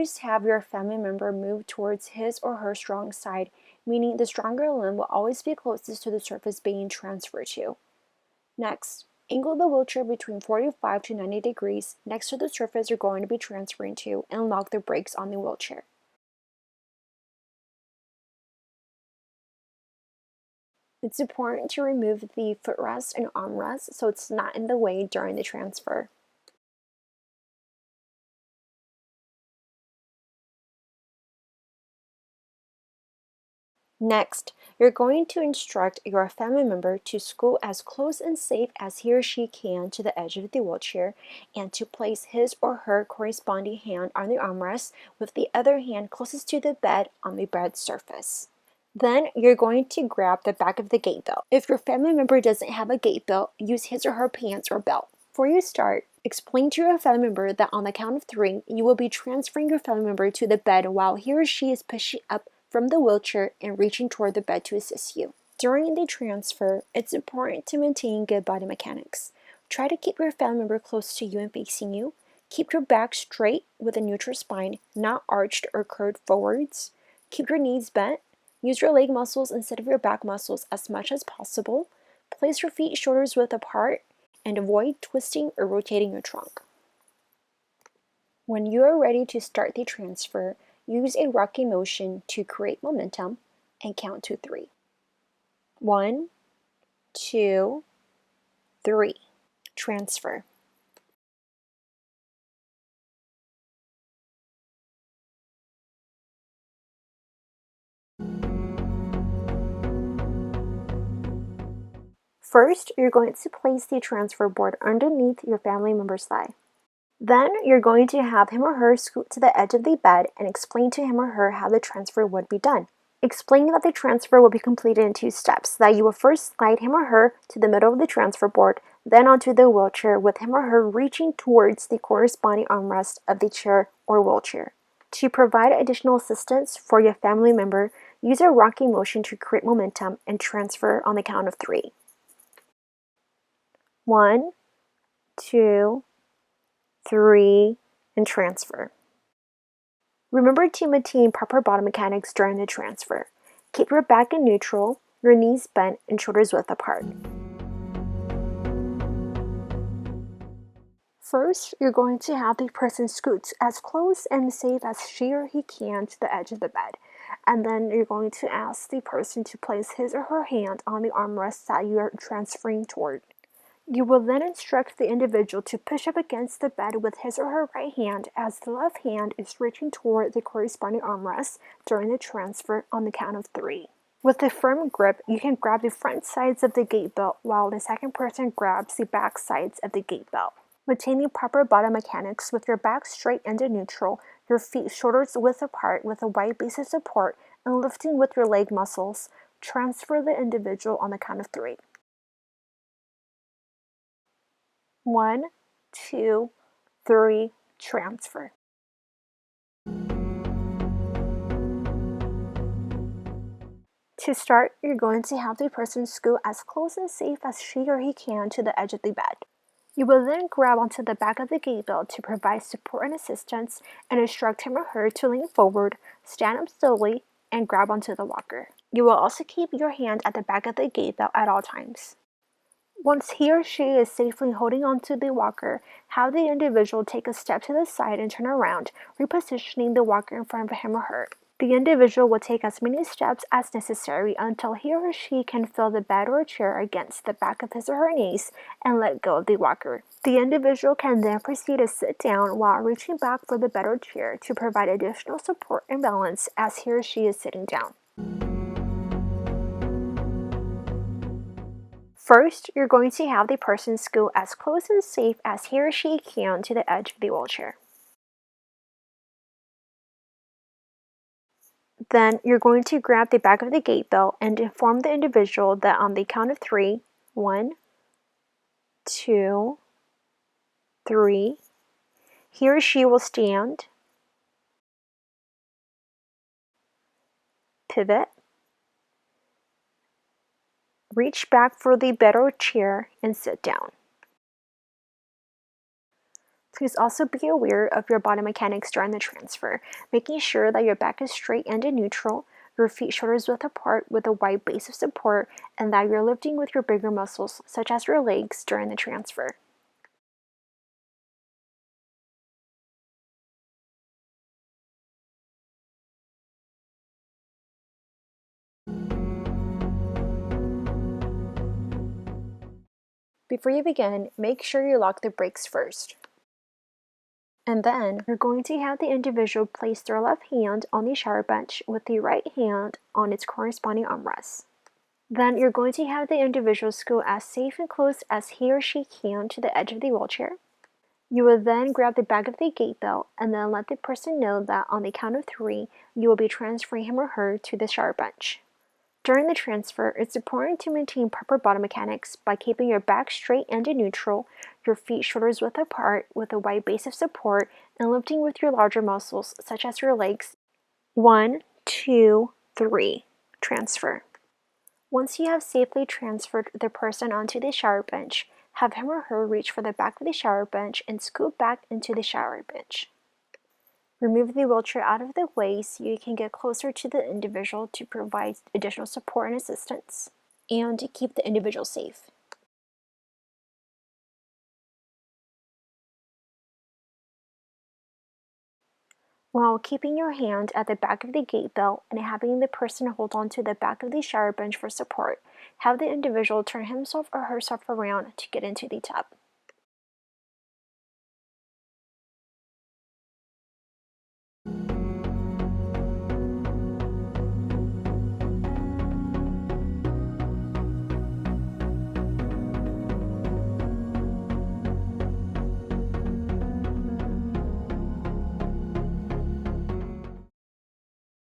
First, have your family member move towards his or her strong side, meaning the stronger limb will always be closest to the surface being transferred to. Next, angle the wheelchair between 45 to 90 degrees next to the surface you're going to be transferring to and lock the brakes on the wheelchair. It's important to remove the footrest and armrest so it's not in the way during the transfer. Next, you're going to instruct your family member to scoot as close and safe as he or she can to the edge of the wheelchair and to place his or her corresponding hand on the armrest with the other hand closest to the bed on the bed surface. Then you're going to grab the back of the gate belt. If your family member doesn't have a gate belt, use his or her pants or belt. Before you start, explain to your family member that on the count of 3, you will be transferring your family member to the bed while he or she is pushing up from the wheelchair and reaching toward the bed to assist you. During the transfer, it's important to maintain good body mechanics. Try to keep your family member close to you and facing you. Keep your back straight with a neutral spine, not arched or curved forwards. Keep your knees bent. Use your leg muscles instead of your back muscles as much as possible. Place your feet shoulders width apart and avoid twisting or rotating your trunk. When you are ready to start the transfer, use a rocking motion to create momentum and count to 3. 1, 2, 3. Transfer. First, you're going to place the transfer board underneath your family member's thigh. Then, you're going to have him or her scoot to the edge of the bed and explain to him or her how the transfer would be done. Explain that the transfer will be completed in 2 steps, that you will first slide him or her to the middle of the transfer board, then onto the wheelchair with him or her reaching towards the corresponding armrest of the chair or wheelchair. To provide additional assistance for your family member, use a rocking motion to create momentum and transfer on the count of 3. 1, 2, 3, and transfer. Remember to maintain proper body mechanics during the transfer. Keep your back in neutral, your knees bent, and shoulders width apart. First, you're going to have the person scoot as close and safe as she or he can to the edge of the bed. And then you're going to ask the person to place his or her hand on the armrest that you are transferring toward. You will then instruct the individual to push up against the bed with his or her right hand as the left hand is reaching toward the corresponding armrest during the transfer on the count of 3. With a firm grip, you can grab the front sides of the gate belt while the second person grabs the back sides of the gate belt. Maintaining proper body mechanics with your back straight and in neutral, your feet shoulders width apart with a wide base of support, and lifting with your leg muscles, transfer the individual on the count of 3. 1, 2, 3, transfer. To start, you're going to have the person scoot as close and safe as she or he can to the edge of the bed. You will then grab onto the back of the gate belt to provide support and assistance and instruct him or her to lean forward, stand up slowly, and grab onto the walker. You will also keep your hand at the back of the gate belt at all times. Once he or she is safely holding onto the walker, have the individual take a step to the side and turn around, repositioning the walker in front of him or her. The individual will take as many steps as necessary until he or she can feel the bed or chair against the back of his or her knees and let go of the walker. The individual can then proceed to sit down while reaching back for the bed or chair to provide additional support and balance as he or she is sitting down. First, you're going to have the person scoot as close and safe as he or she can to the edge of the wheelchair. Then you're going to grab the back of the gate belt and inform the individual that on the count of 3, 1, 2, 3, he or she will stand, pivot, reach back for the bed or chair, and sit down. Please also be aware of your body mechanics during the transfer, making sure that your back is straight and in neutral, your feet shoulders width apart with a wide base of support, and that you're lifting with your bigger muscles, such as your legs, during the transfer. Before you begin, make sure you lock the brakes first. And then you're going to have the individual place their left hand on the shower bench with the right hand on its corresponding armrest. Then you're going to have the individual scoot as safe and close as he or she can to the edge of the wheelchair. You will then grab the back of the gate belt and then let the person know that on the count of 3, you will be transferring him or her to the shower bench. During the transfer, it's important to maintain proper bottom mechanics by keeping your back straight and in neutral, your feet shoulders width apart with a wide base of support, and lifting with your larger muscles, such as your legs. 1, 2, 3. Transfer. Once you have safely transferred the person onto the shower bench, have him or her reach for the back of the shower bench and scoot back into the shower bench. Remove the wheelchair out of the way so you can get closer to the individual to provide additional support and assistance, and to keep the individual safe. While keeping your hand at the back of the gate belt and having the person hold on to the back of the shower bench for support, have the individual turn himself or herself around to get into the tub.